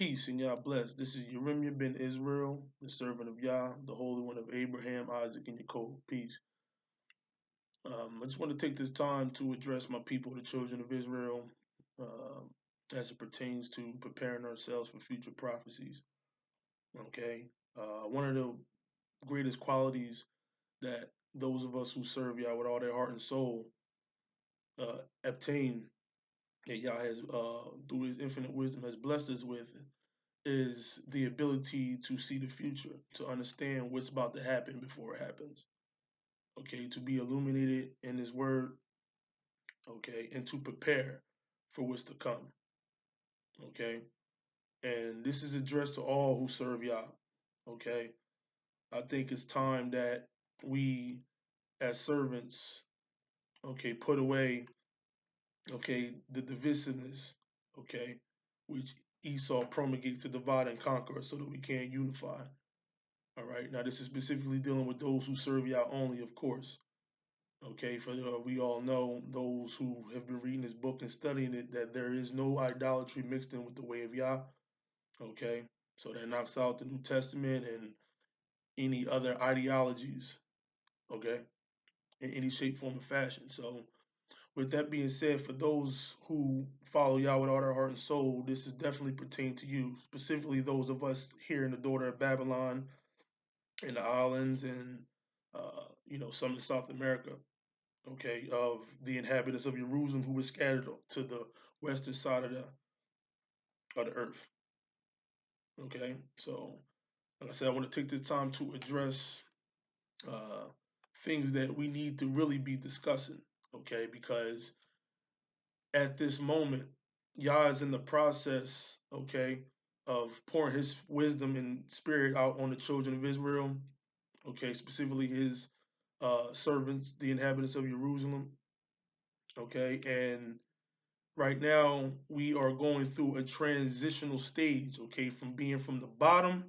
Peace and Yah bless. This is Yeremia ben Israel, the servant of Yah, the Holy One of Abraham, Isaac, and Jacob. Peace. I just want to take this time to address my people, the children of Israel, as it pertains to preparing ourselves for future prophecies. Okay. One of the greatest qualities that those of us who serve Yah with all their heart and soul obtain, that Yah has, through His infinite wisdom, has blessed us with, is the ability to see the future, to understand what's about to happen before it happens. Okay, to be illuminated in His Word, okay, and to prepare for what's to come. Okay, and this is addressed to all who serve Yah. Okay, I think it's time that we, as servants, okay, put away, okay, the divisiveness, okay, which Esau promulgates to divide and conquer so that we can't unify. All right. Now, this is specifically dealing with those who serve Yah only, of course. Okay. For we all know, those who have been reading this book and studying it, that there is no idolatry mixed in with the way of Yah. Okay. So that knocks out the New Testament and any other ideologies. Okay. In any shape, form, or fashion. So, with that being said, for those who follow Yah with all their heart and soul, this is definitely pertaining to you, specifically those of us here in the daughter of Babylon, in the islands, and some in South America, okay, of the inhabitants of Jerusalem who were scattered to the western side of the earth. Okay, so like I said, I want to take this time to address uh, things that we need to really be discussing. Okay, because at this moment, Yah is in the process, okay, of pouring His wisdom and spirit out on the children of Israel. Okay, specifically His servants, the inhabitants of Jerusalem. Okay, and right now we are going through a transitional stage. Okay, from being from the bottom,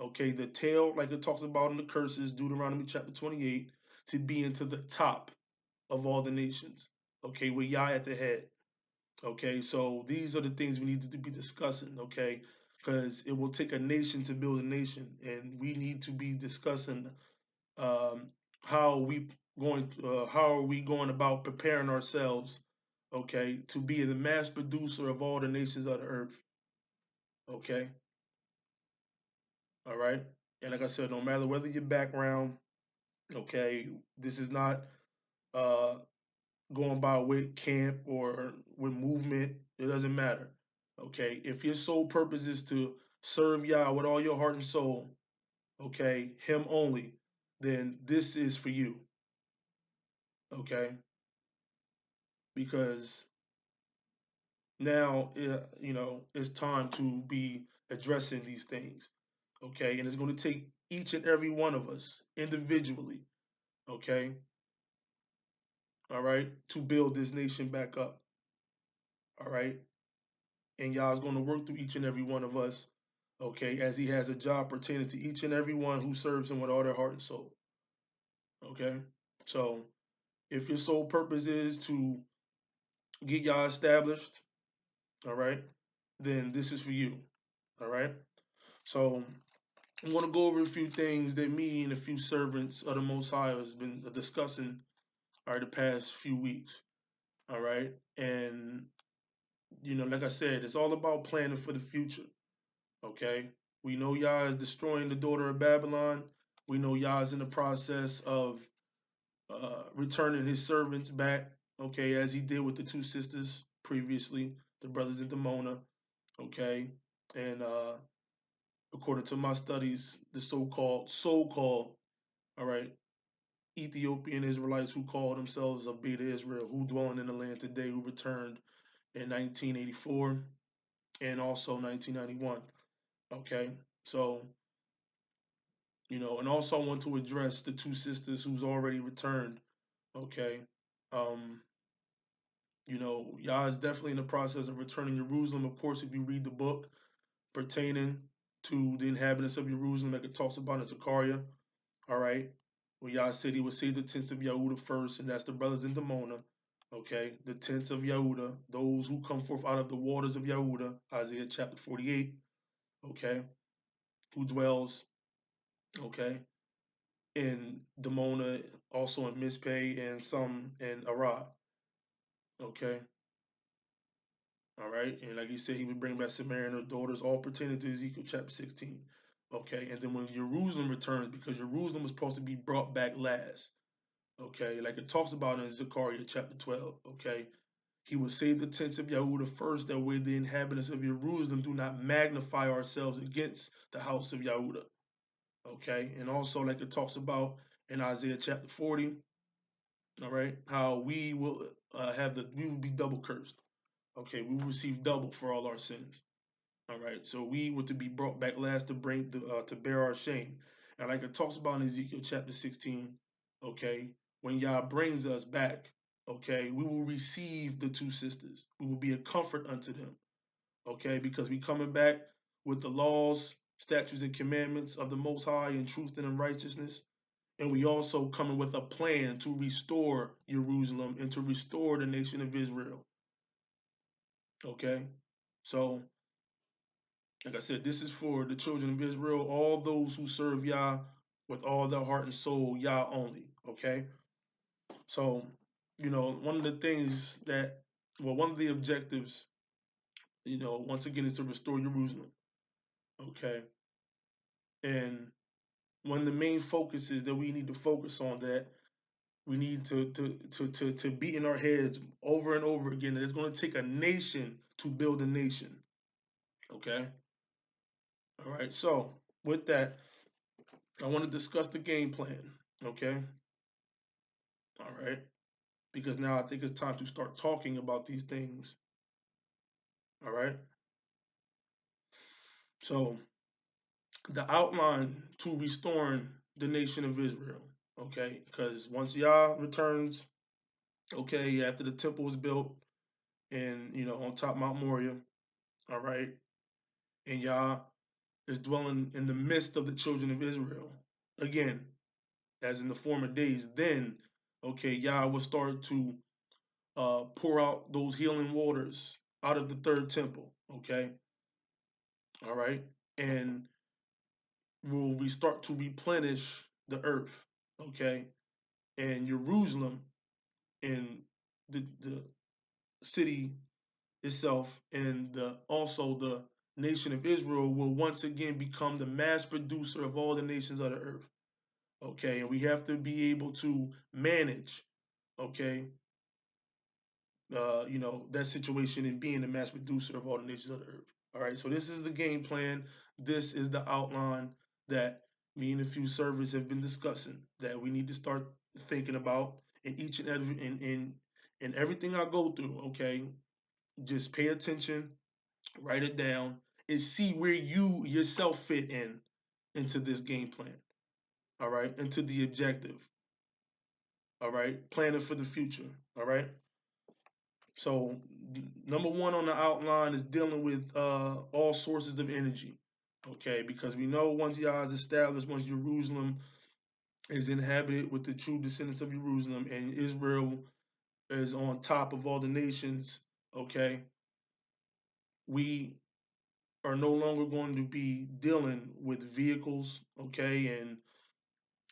okay, the tail, like it talks about in the curses, Deuteronomy chapter 28, to being to the top of all the nations. Okay, with Yah at the head. Okay, so these are the things we need to be discussing. Okay, because it will take a nation to build a nation, and we need to be discussing um, how are we going about preparing ourselves, okay, to be the mass producer of all the nations of the earth. Okay, all right. And like I said, no matter whether your background, okay, this is not uh, going by with camp or with movement. It doesn't matter. Okay, if your sole purpose is to serve Yah with all your heart and soul, okay, Him only, then this is for you. Okay, because now it's time to be addressing these things. Okay, and it's going to take each and every one of us individually, okay, all right, to build this nation back up. All right, and Yah's going to work through each and every one of us, okay, as He has a job pertaining to each and every one who serves Him with all their heart and soul. Okay, so if your sole purpose is to get Yah established, all right, then this is for you. All right, so I'm going to go over a few things that me and a few servants of the Most High has been discussing, all right, the past few weeks. All right, and like I said, it's all about planning for the future. Okay, we know Yah is destroying the daughter of Babylon. We know Yah is in the process of returning His servants back. Okay, as He did with the two sisters previously, the brothers in Demona. Okay, and according to my studies, the so-called, all right, Ethiopian Israelites who call themselves a Beta Israel, who dwelling in the land today, who returned in 1984 and also 1991. Okay, so and also I want to address the two sisters who's already returned. Okay, um, Yah is definitely in the process of returning Jerusalem. Of course, if you read the book pertaining to the inhabitants of Jerusalem, like it talks about in Zechariah, all right, where Yah said He would save the tents of Yahudah first, and that's the brothers in Demona. Okay, the tents of Yehuda, those who come forth out of the waters of Yehuda, Isaiah chapter 48. Okay, who dwells, okay, in Demona, also in Mizpeh, and some in Arad. Okay, all right, and like he said, he would bring back Samaria and her daughters, all pertaining to Ezekiel chapter 16. Okay, and then when Jerusalem returns, because Jerusalem was supposed to be brought back last. Okay, like it talks about in Zechariah chapter 12. Okay, he will save the tents of Yahudah first, that way the inhabitants of Jerusalem do not magnify ourselves against the house of Yahudah. Okay, and also like it talks about in Isaiah chapter 40. All right, how we will we will be double cursed. Okay, we will receive double for all our sins. All right, so we were to be brought back last to bring to bear our shame, and like it talks about in Ezekiel chapter 16. Okay, when Yah brings us back, okay, we will receive the two sisters. We will be a comfort unto them. Okay, because we coming back with the laws, statutes, and commandments of the Most High in truth and in righteousness. And we also coming with a plan to restore Jerusalem and to restore the nation of Israel. Okay, so like I said, this is for the children of Israel, all those who serve Yah with all their heart and soul, Yah only. Okay, so one of the things that, well, one of the objectives, once again, is to restore Jerusalem. Okay, and one of the main focuses that we need to focus on, that we need to beat in our heads over and over again, that it's going to take a nation to build a nation. Okay, all right. So with that, I want to discuss the game plan. Okay, all right, because now I think it's time to start talking about these things. All right. So the outline to restoring the nation of Israel. Okay, because once Yah returns, okay, after the temple was built, and on top Mount Moriah, all right, and Yah is dwelling in the midst of the children of Israel again, as in the former days. Then, okay, Yah will start to pour out those healing waters out of the third temple. Okay, all right, and will we start to replenish the earth. Okay, and Jerusalem and the city itself, and also the nation of Israel will once again become the mass producer of all the nations of the earth. Okay, and we have to be able to manage, okay, that situation and being the mass producer of all the nations of the earth. All right, so this is the game plan. This is the outline that me and a few servers have been discussing, that we need to start thinking about in each and every in everything I go through. Okay, just pay attention, write it down, and see where you yourself fit into this game plan. All right, into the objective. All right, planning for the future. All right. So number one on the outline is dealing with all sources of energy. Okay, because we know once Yah is established, once Jerusalem is inhabited with the true descendants of Jerusalem, and Israel is on top of all the nations. Okay, we are no longer going to be dealing with vehicles. Okay, and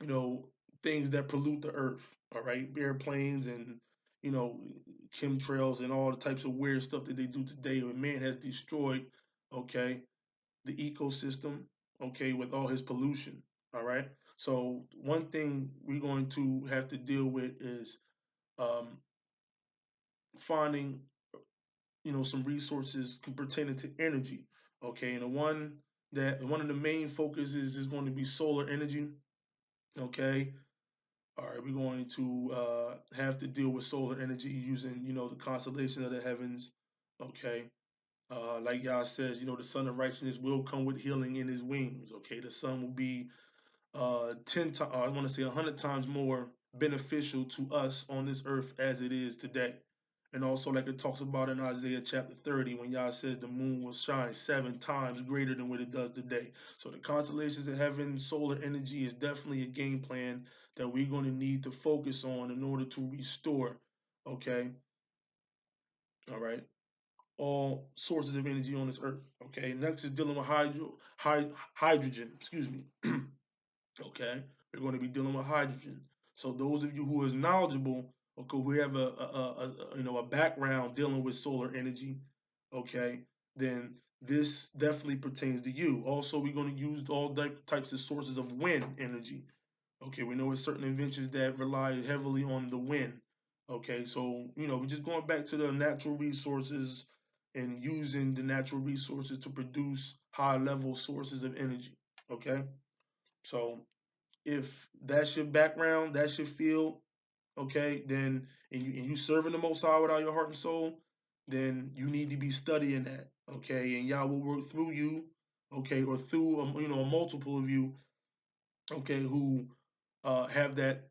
you know, things that pollute the earth. All right, airplanes and you know, chemtrails and all the types of weird stuff that they do today. When man has destroyed, okay, the ecosystem, okay, with all his pollution. All right. So one thing we're going to have to deal with is um, finding, some resources pertaining to energy. Okay, and one of the main focuses is going to be solar energy. Okay, all right, we're going to have to deal with solar energy using, the constellation of the heavens. Okay. Like Yah says, the Son of Righteousness will come with healing in his wings. Okay. The sun will be 10 times, I want to say 100 times more beneficial to us on this earth as it is today. And also, like it talks about in Isaiah chapter 30, when Yah says the moon will shine 7 times greater than what it does today. So, the constellations of heaven, solar energy is definitely a game plan that we're going to need to focus on in order to restore, okay, All right, all sources of energy on this earth. Okay, next is dealing with hydrogen. Excuse me. Okay, we're going to be dealing with hydrogen. So those of you who is knowledgeable, okay, who have a background dealing with solar energy, okay, then this definitely pertains to you. Also, we're going to use all types of sources of wind energy. Okay, we know it's certain inventions that rely heavily on the wind. Okay, so we're just going back to the natural resources and using the natural resources to produce high level sources of energy. Okay, so if that's your background, that's your field, okay, then and you serving the Most High with all your heart and soul, then you need to be studying that, okay, and Yah will work through you, okay, or through a multiple of you, okay, who have that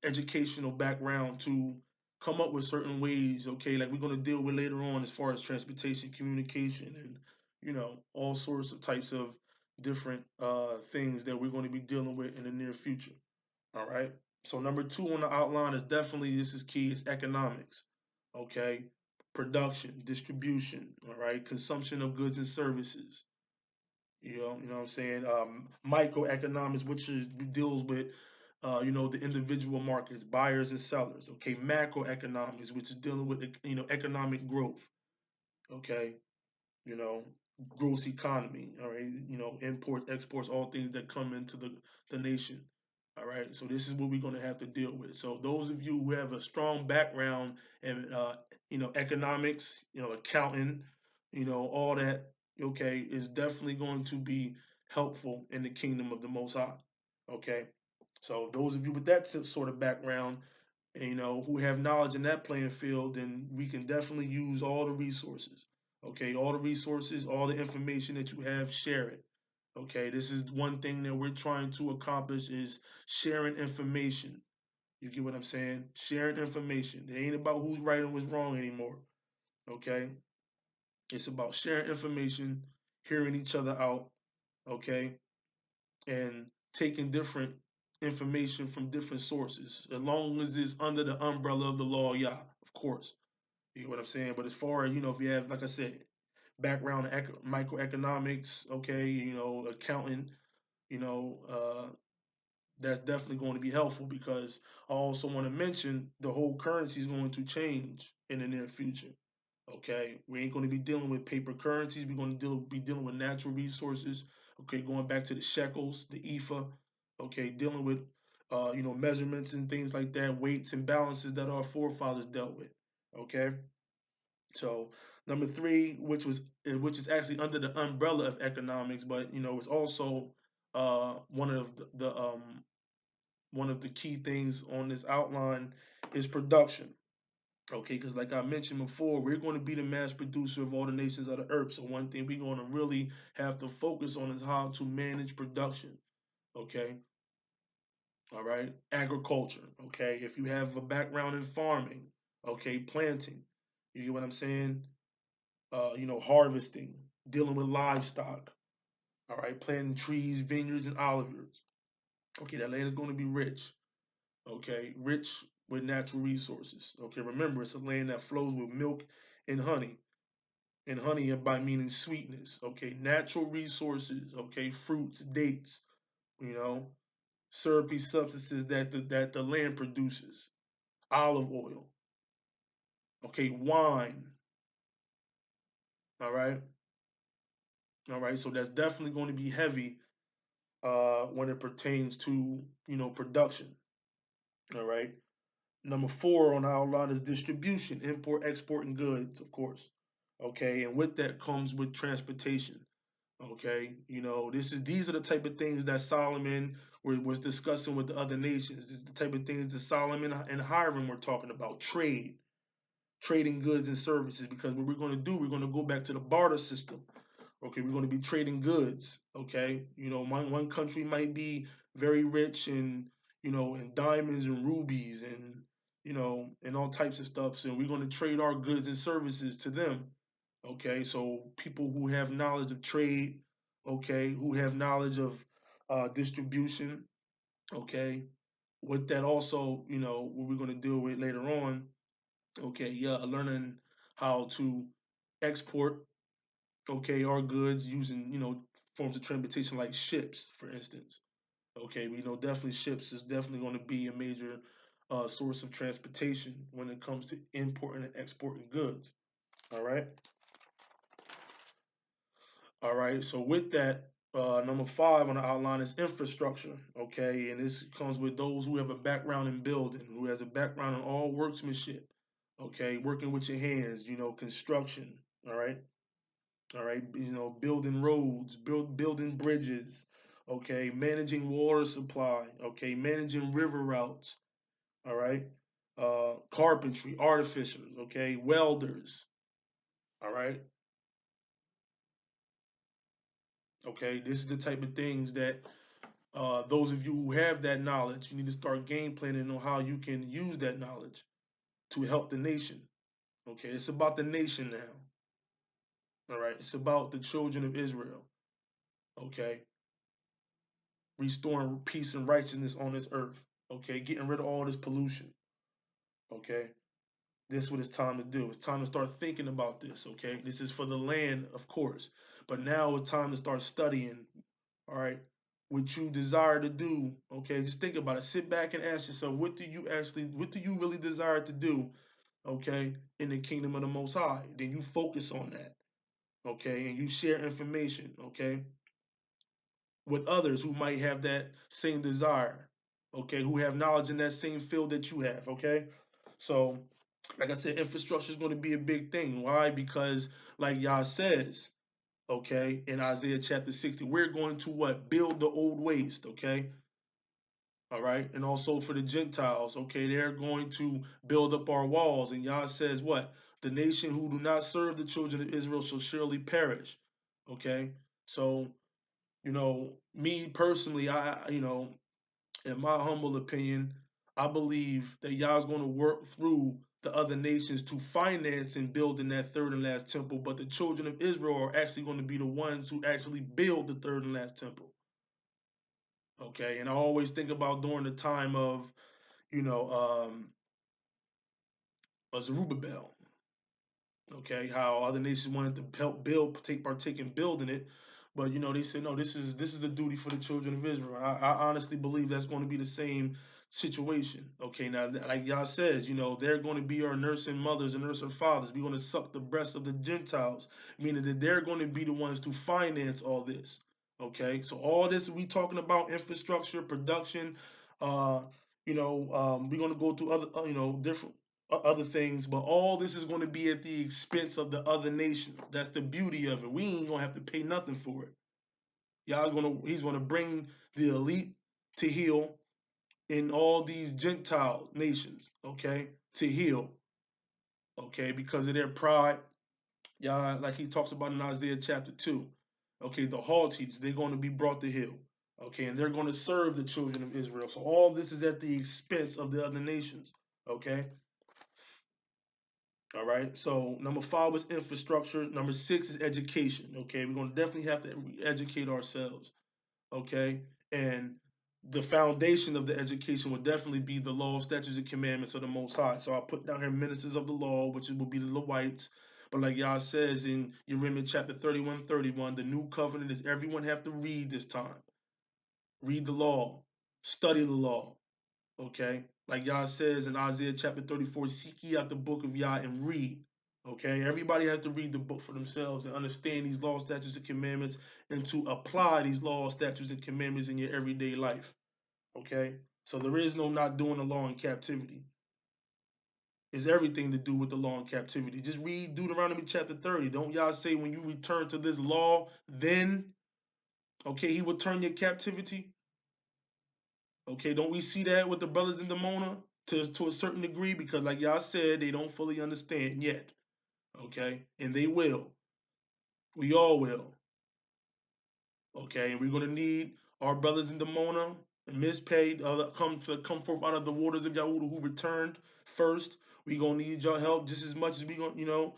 educational background to come up with certain ways, okay, like we're going to deal with later on as far as transportation, communication, and all sorts of types of different things that we're going to be dealing with in the near future. All right. So number two on the outline is definitely, this is key, is economics. Okay. Production, distribution, all right, consumption of goods and services. You know what I'm saying? Microeconomics, which deals with the individual markets, buyers and sellers. Okay, macroeconomics, which is dealing with economic growth. Okay, you know, gross economy, all right, imports, exports, all things that come into the nation. All right, so this is what we're going to have to deal with. So those of you who have a strong background in economics, accounting, all that, okay, is definitely going to be helpful in the kingdom of the Most High. Okay, so those of you with that sort of background, and, who have knowledge in that playing field, then we can definitely use all the resources. Okay, all the resources, all the information that you have, share it. Okay, this is one thing that we're trying to accomplish is sharing information. You get what I'm saying? Sharing information. It ain't about who's right and what's wrong anymore. Okay, it's about sharing information, hearing each other out. Okay, and taking different information from different sources, as long as it's under the umbrella of the law, yeah, of course. You know what I'm saying? But as far as, if you have, like I said, background in microeconomics, okay, accounting, you know, uh, that's definitely going to be helpful because I also want to mention the whole currency is going to change in the near future. Okay, we ain't going to be dealing with paper currencies. We're going to be dealing with natural resources. Okay, going back to the shekels, the ephah. Okay, dealing with measurements and things like that, weights and balances that our forefathers dealt with. Okay, so number three, which is actually under the umbrella of economics, but it's also one of the key things on this outline is production. Okay, because like I mentioned before, we're going to be the mass producer of all the nations of the earth. So one thing we're going to really have to focus on is how to manage production. Okay, all right, agriculture. Okay, if you have a background in farming, okay, planting, you get what I'm saying? Harvesting, dealing with livestock. All right, planting trees, vineyards, and olive yards. Okay, that land is going to be rich. Okay, rich with natural resources. Okay, remember it's a land that flows with milk and honey. And honey by meaning sweetness. Okay, natural resources. Okay, fruits, dates. You know, syrupy substances that the land produces. Olive oil. Okay, wine. All right, all right. So that's definitely going to be heavy when it pertains to production. All right. Number four on our line is distribution, import, export, and goods, of course. Okay, and with that comes with transportation. Okay, these are the type of things that Solomon was discussing with the other nations. This is the type of things that Solomon and Hiram were talking about. Trading goods and services. Because what we're going to do, we're going to go back to the barter system. Okay, we're going to be trading goods. Okay, one country might be very rich in diamonds and rubies and and all types of stuff. So we're going to trade our goods and services to them. Okay, so people who have knowledge of trade, okay, who have knowledge of distribution, okay. With that also, what we're going to deal with later on, okay, yeah, learning how to export, okay, our goods using, forms of transportation like ships, for instance. Okay, we know definitely ships is definitely going to be a major source of transportation when it comes to importing and exporting goods. All right. All right. So with that, number 5 on the outline is infrastructure. Okay, and this comes with those who have a background in building, who has a background in all workmanship. Okay, working with your hands. Construction. All right. All right. Building roads, building bridges. Okay, managing water supply. Okay, managing river routes. All right. Carpentry, artificers. Okay, welders. All right. Okay, this is the type of things that those of you who have that knowledge, you need to start game planning on how you can use that knowledge to help the nation. Okay, it's about the nation now. All right, it's about the children of Israel. Okay, restoring peace and righteousness on this earth. Okay, getting rid of all this pollution. Okay, this is what it's time to do. It's time to start thinking about this. Okay, this is for the land, of course, but now it's time to start studying. All right, what you desire to do. Okay, just think about it. Sit back and ask yourself, what do you really desire to do? Okay, in the kingdom of the Most High. Then you focus on that. Okay, and you share information. Okay, with others who might have that same desire. Okay, who have knowledge in that same field that you have. Okay, so like I said, infrastructure is going to be a big thing. Why? Because like Yah says, okay, in Isaiah chapter 60, we're going to what? Build the old waste, okay? All right. And also for the Gentiles, okay, they're going to build up our walls. And Yah says what? The nation who do not serve the children of Israel shall surely perish. Okay. So, me personally, in my humble opinion, I believe that Yah's going to work through the other nations to finance and build in that third and last temple, but the children of Israel are actually going to be the ones who actually build the third and last temple. Okay, and I always think about during the time of, you know, Zerubbabel. Okay, how other nations wanted to help build, partake in building it, but they said no. This is a duty for the children of Israel. I honestly believe that's going to be the same situation. Okay, now like Yah says, they're going to be our nursing mothers and nursing fathers. We're going to suck the breasts of the Gentiles, meaning that they're going to be the ones to finance all this. Okay, so all this we talking about infrastructure, production. Uh, we're going to go through other, different other things, but all this is going to be at the expense of the other nations. That's the beauty of it. We ain't gonna have to pay nothing for it. He's gonna bring the elite to heal in all these Gentile nations, okay, to heal, okay, because of their pride. Y'all, like he talks about in Isaiah chapter 2, okay, the haughty, they're going to be brought to heel, okay, and they're going to serve the children of Israel. So all this is at the expense of the other nations, okay. All right. So number 5 was infrastructure. Number 6 is education. Okay. We're going to definitely have to educate ourselves. Okay. And the foundation of the education would definitely be the law, statutes, and commandments of the Most High. So I put down here ministers of the law, which will be the Levites. But like Yah says in Jeremiah chapter 31:31, the new covenant is everyone have to read this time. Read the law, study the law. Okay. Like Yah says in Isaiah chapter 34, seek ye out the book of Yah and read. Okay, everybody has to read the book for themselves and understand these laws, statutes, and commandments, and to apply these laws, statutes, and commandments in your everyday life. Okay, so there is no not doing the law in captivity. It's everything to do with the law in captivity. Just read Deuteronomy chapter 30. Don't Y'all say when you return to this law, then okay, he will turn your captivity. Okay, don't we see that with the brothers in the Mona to a certain degree? Because like Y'all said, they don't fully understand yet. Okay, and they will. We all will. Okay, and we're gonna need our brothers in Demona and Mispay come forth out of the waters of Yahuda who returned first. We gonna need y'all help just as much as we gonna,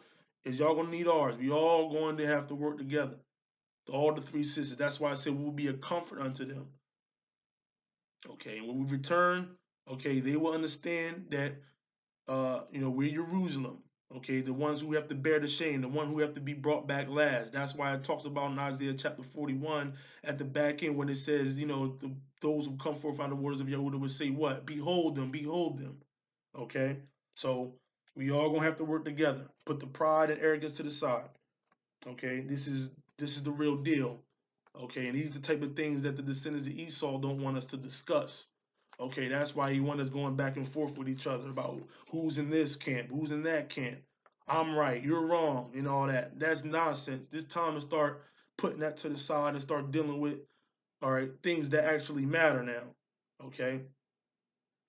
as y'all gonna need ours. We all going to have to work together. All the 3 sisters. That's why I said we will be a comfort unto them. Okay, and when we return, okay, they will understand that we're Jerusalem. Okay, the ones who have to bear the shame, the one who have to be brought back last. That's why it talks about in Isaiah chapter 41 at the back end when it says, those who come forth out of the waters of Yehuda would say what? Behold them, behold them. Okay, so we all gonna have to work together. Put the pride and arrogance to the side. Okay, this is the real deal. Okay, and these are the type of things that the descendants of Esau don't want us to discuss. Okay, that's why he wants us going back and forth with each other about who's in this camp, who's in that camp. I'm right, you're wrong, and all that. That's nonsense. This time to start putting that to the side and start dealing with, all right, things that actually matter now. Okay.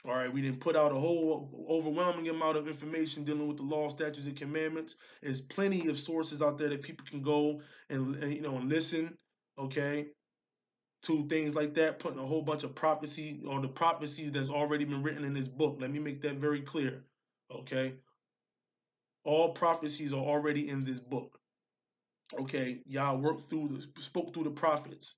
All right, we didn't put out a whole overwhelming amount of information dealing with the law, statutes, and commandments. There's plenty of sources out there that people can go and listen, okay, to things like that. Putting a whole bunch of prophecy or the prophecies that's already been written in this book. Let me make that very clear, okay. All prophecies are already in this book. Okay, y'all spoke through the prophets,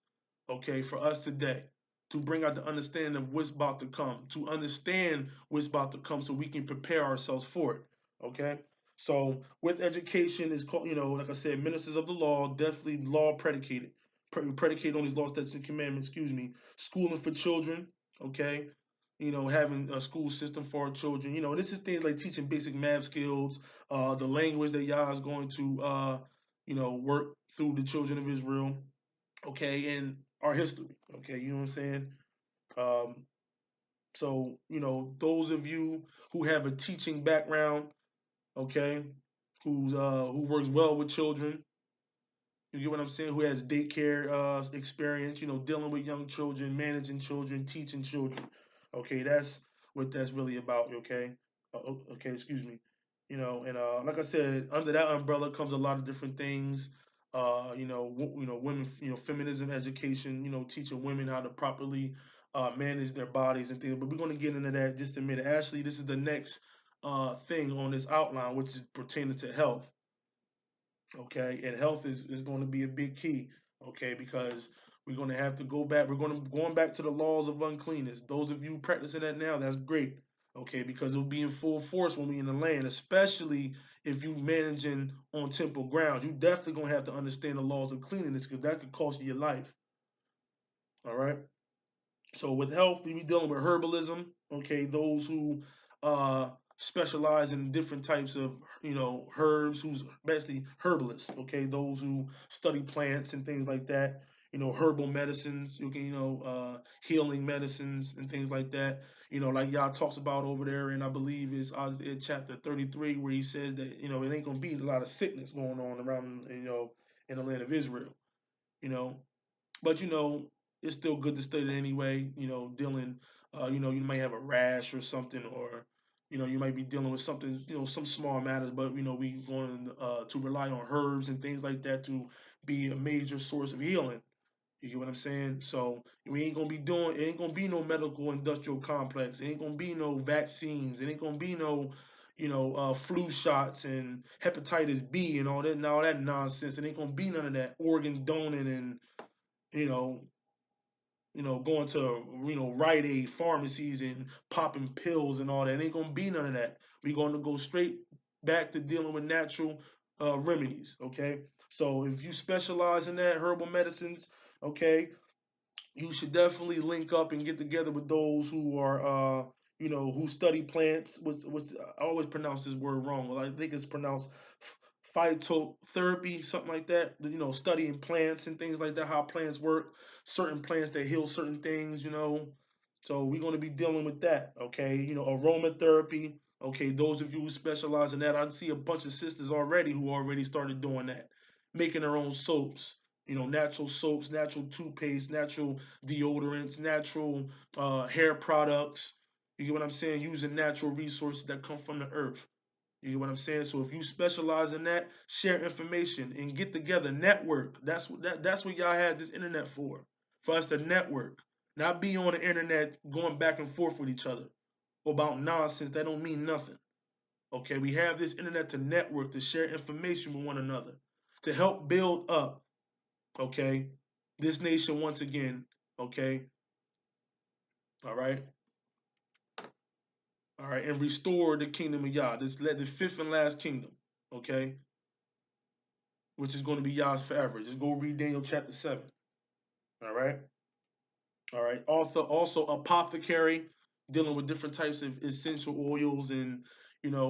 okay, for us today to bring out the understanding of what's about to come, to understand what's about to come so we can prepare ourselves for it, okay? So with education is called, like I said, ministers of the law, definitely law predicated, predicated on these laws, statutes, and commandments, excuse me, schooling for children, okay? Having a school system for our children, this is things like teaching basic math skills, the language that Yah is going to, work through the children of Israel, okay, and our history, okay, you know what I'm saying? Um, so, those of you who have a teaching background, okay, who works well with children, you get what I'm saying? Who has daycare experience, dealing with young children, managing children, teaching children. Okay, that's what that's really about. Okay, okay, excuse me. And like I said, under that umbrella comes a lot of different things. Women, feminism education. Teaching women how to properly manage their bodies and things. But we're going to get into that just a minute. Actually, this is the next thing on this outline, which is pertaining to health. Okay, and health is going to be a big key. Okay, because we're going to have to go back. Going back to the laws of uncleanness. Those of you practicing that now, that's great. Okay, because it'll be in full force when we in the land, especially if you managing on temple grounds. You definitely gonna have to understand the laws of cleanliness because that could cost you your life. All right. So with health, we be dealing with herbalism. Okay, those who specialize in different types of herbs, who's basically herbalists. Okay, those who study plants and things like that. Herbal medicines. Healing medicines and things like that. Like y'all talks about over there, and I believe it's Isaiah chapter 33, where he says that it ain't gonna be a lot of sickness going on around in the land of Israel. You know, but it's still good to study it anyway. Dealing, you might have a rash or something, or you might be dealing with something, some small matters. But we going to rely on herbs and things like that to be a major source of healing. You get what I'm saying? So we ain't gonna be doing. It ain't gonna be no medical industrial complex. It ain't gonna be no vaccines. It ain't gonna be no, flu shots and hepatitis B and all that nonsense. It ain't gonna be none of that organ donating and you know, going to Rite Aid pharmacies and popping pills and all that. It ain't gonna be none of that. We're gonna go straight back to dealing with natural remedies. Okay, so if you specialize in that herbal medicines, okay, you should definitely link up and get together with those who are who study plants. What's I always pronounce this word wrong. Well, I think it's pronounced phytotherapy, something like that. Studying plants and things like that, how plants work, certain plants that heal certain things. So we're going to be dealing with that. Okay, aromatherapy. Okay, those of you who specialize in that, I see a bunch of sisters already who already started doing that, making their own soaps. Natural soaps, natural toothpaste, natural deodorants, natural hair products. You get what I'm saying? Using natural resources that come from the earth. You get what I'm saying? So if you specialize in that, share information and get together, network. That's what y'all have this internet for us to network, not be on the internet going back and forth with each other about nonsense that don't mean nothing. Okay, we have this internet to network, to share information with one another, to help build up. Okay, this nation once again. Okay, all right. All right, and restore the kingdom of Yah. This led the fifth and last kingdom, okay, which is going to be Yah's forever. Just go read Daniel chapter 7. All right. All right. Also apothecary, dealing with different types of essential oils and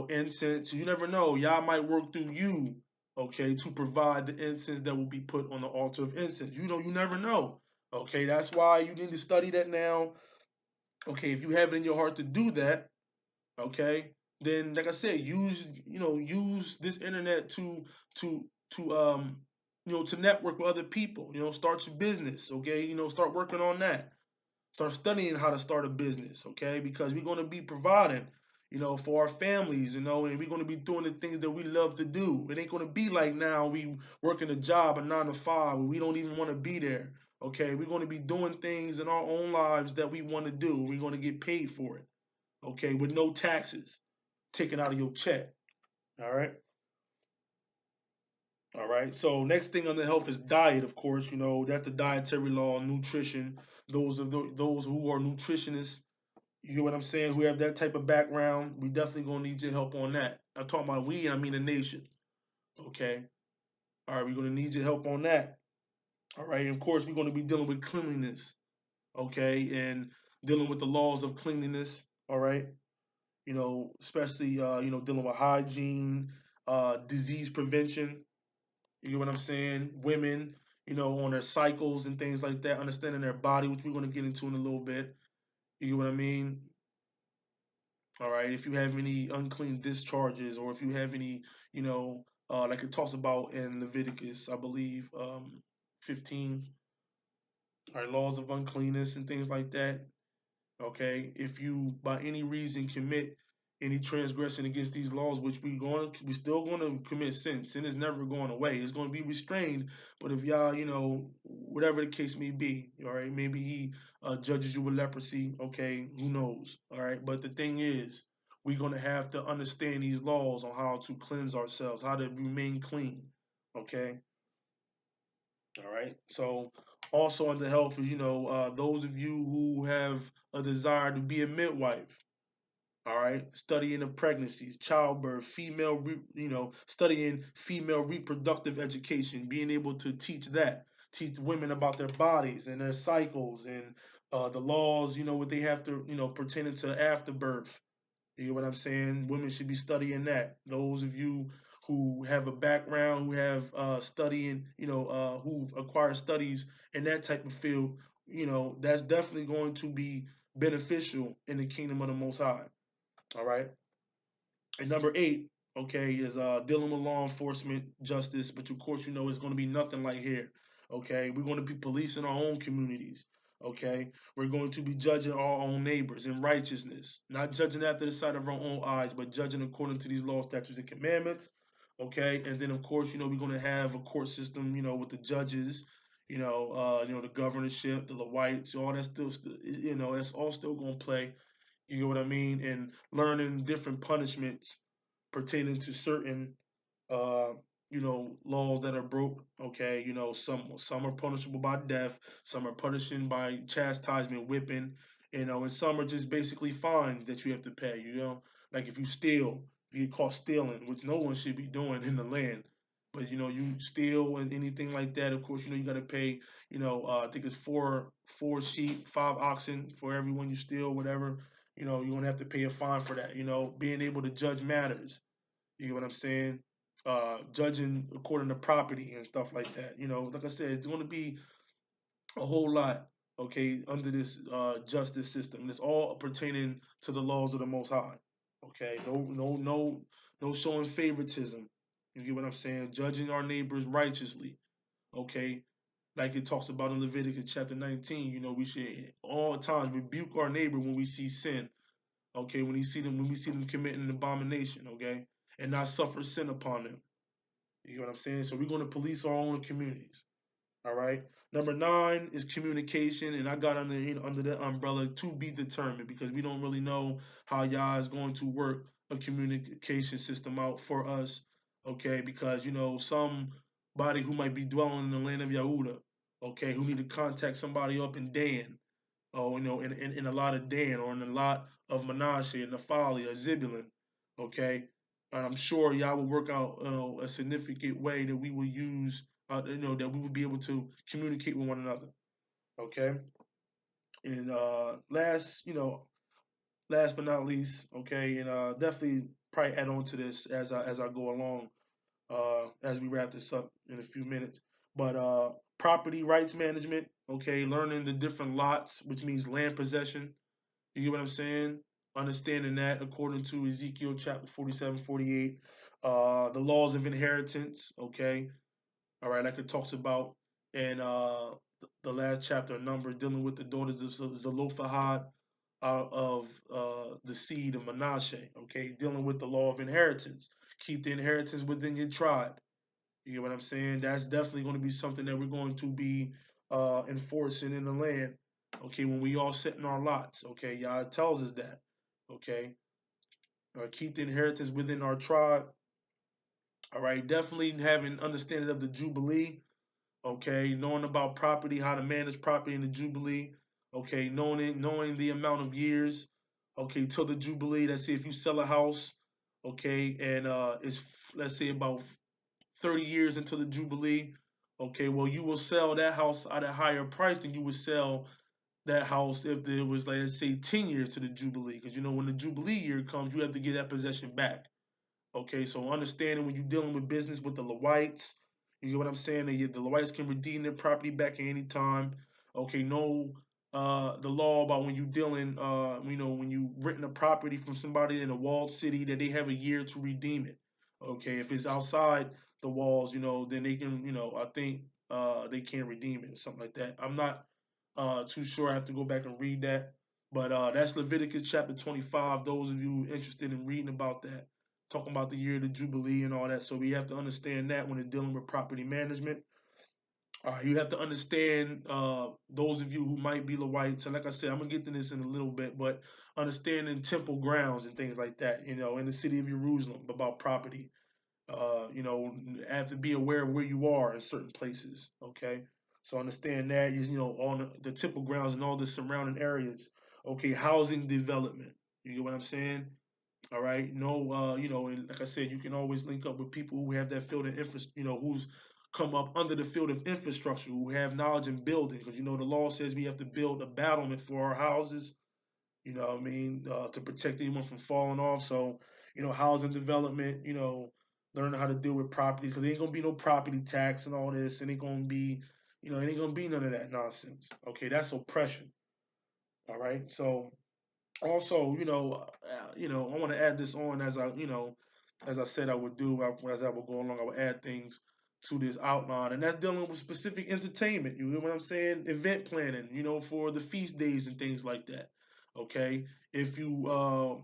incense. You never know. Yah might work through you, okay, to provide the incense that will be put on the altar of incense. You never know. Okay, that's why you need to study that now. Okay, if you have it in your heart to do that, okay, then like I said, use this internet to network with other people. Start your business. Okay, start working on that. Start studying how to start a business. Okay, because we're going to be providing. For our families, and we're going to be doing the things that we love to do. It ain't going to be like now we working a job, a 9 to 5, where we don't even want to be there. Okay, we're going to be doing things in our own lives that we want to do. We're going to get paid for it. Okay, with no taxes taken out of your check. All right. All right. So next thing on the health is diet. Of course, that's the dietary law, nutrition. Those who are nutritionists, you hear what I'm saying? Who have that type of background, we definitely gonna need your help on that. I'm talking about we, I mean the nation. Okay. All right. We're gonna need your help on that. All right. And of course, we're gonna be dealing with cleanliness. Okay, and dealing with the laws of cleanliness. All right. Especially dealing with hygiene, disease prevention. You get what I'm saying? Women, on their cycles and things like that, understanding their body, which we're going to get into in a little bit. You get what I mean? All right. If you have any unclean discharges, or if you have any, like it talks about in Leviticus, I believe, 15, all right, laws of uncleanness and things like that. Okay, if you by any reason commit any transgression against these laws, which we still going to commit sin. Sin is never going away. It's going to be restrained. But if y'all, whatever the case may be, all right, maybe he judges you with leprosy. Okay, who knows? All right, but the thing is, we're going to have to understand these laws on how to cleanse ourselves, how to remain clean. Okay, all right. So also under health is those of you who have a desire to be a midwife. All right, studying the pregnancies, childbirth, studying female reproductive education, being able to teach women about their bodies and their cycles and the laws, what they have to, pertaining to afterbirth. You get what I'm saying? Women should be studying that. Those of you who have a background, who have studying, who've acquired studies in that type of field, that's definitely going to be beneficial in the kingdom of the Most High. All right. And number 8, okay, is dealing with law enforcement, justice, but of course, it's going to be nothing like here. Okay, we're going to be policing our own communities. Okay, we're going to be judging our own neighbors in righteousness, not judging after the sight of our own eyes, but judging according to these laws, statutes, and commandments. Okay, and then of course, we're going to have a court system, with the judges, the governorship, the Lewites, all that still, that's all still going to play. You know what I mean? And learning different punishments pertaining to certain uh, laws that are broke. Okay, some are punishable by death, some are punishing by chastisement, whipping, and some are just basically fines that you have to pay. Like if you steal, you get caught stealing, which no one should be doing in the land. But you steal and anything like that. Of course, you got to pay. I think it's four sheep, 5 oxen for everyone you steal, whatever. You're gonna have to pay a fine for that. Being able to judge matters. You get what I'm saying? Judging according to property and stuff like that. Like I said, it's going to be a whole lot, okay, under this justice system. It's all pertaining to the laws of the Most High. Okay, no showing favoritism. You get what I'm saying? Judging our neighbors righteously. Okay, like it talks about in Leviticus chapter 19. We should all times rebuke our neighbor when we see sin. Okay, when we see them committing an abomination. Okay, and not suffer sin upon them. You know what I'm saying? So we're going to police our own communities. All right. Number 9 is communication, and I got under the umbrella to be determined because we don't really know how Yah is going to work a communication system out for us. Okay, because somebody who might be dwelling in the land of Yahuda, okay, who need to contact somebody up in Dan, or in a lot of Dan, or in a lot of Menashe and Naphtali or Zebulun, okay. And I'm sure y'all will work out a significant way that we will use, that we will be able to communicate with one another, okay. And last but not least, okay, and definitely probably add on to this as I go along, as we wrap this up in a few minutes. But property rights management, okay, learning the different lots, which means land possession. You get what I'm saying? Understanding that according to Ezekiel chapter 47, 48, the laws of inheritance, okay, all right, like it talks about in the last chapter of Numbers, dealing with the daughters of Zelophehad of the seed of Manasseh, okay, dealing with the law of inheritance. Keep the inheritance within your tribe. You get what I'm saying? That's definitely going to be something that we're going to be enforcing in the land. Okay, when we all sit in our lots. Okay, Yah tells us that. Okay, keep the inheritance within our tribe. All right, definitely having understanding of the Jubilee. Okay, knowing about property, how to manage property in the Jubilee. Okay, knowing the amount of years. Okay, till the Jubilee. Let's say if you sell a house. Okay, and it's, let's say, about 30 years into the Jubilee. Okay, well, you will sell that house at a higher price than you would sell that house if there was, like, let's say, 10 years to the Jubilee. Because, when the Jubilee year comes, you have to get that possession back. Okay, so understanding when you're dealing with business with the Lewites, you get what I'm saying? The Lewites can redeem their property back at any time. Okay, know the law about when you're dealing, when you renting a property from somebody in a walled city, that they have a year to redeem it. Okay, if it's outside the walls, then they can, I think they can redeem it or something like that. I'm not too sure. I have to go back and read that. But that's Leviticus chapter 25. Those of you interested in reading about that, talking about the year of the Jubilee and all that. So we have to understand that when it's dealing with property management. You have to understand, those of you who might be Lewites, and like I said, I'm gonna get to this in a little bit, but understanding temple grounds and things like that, in the city of Jerusalem about property. Have to be aware of where you are in certain places. Okay, so understand that on the temple grounds and all the surrounding areas. Okay, housing development. You get what I'm saying? All right. No, and like I said, you can always link up with people who have that field of infrastructure, who's come up under the field of infrastructure, who have knowledge in building. Because, the law says we have to build a battlement for our houses, what I mean, to protect anyone from falling off. So, housing development, learning how to deal with property, because there ain't going to be no property tax and all this. And ain't going to be, it ain't going to be none of that nonsense. Okay. That's oppression. All right. So, also, I want to add this on as I said I would do, as I would go along, I would add things to this outline, and that's dealing with specific entertainment. You know what I'm saying? Event planning, for the feast days and things like that. Okay, if you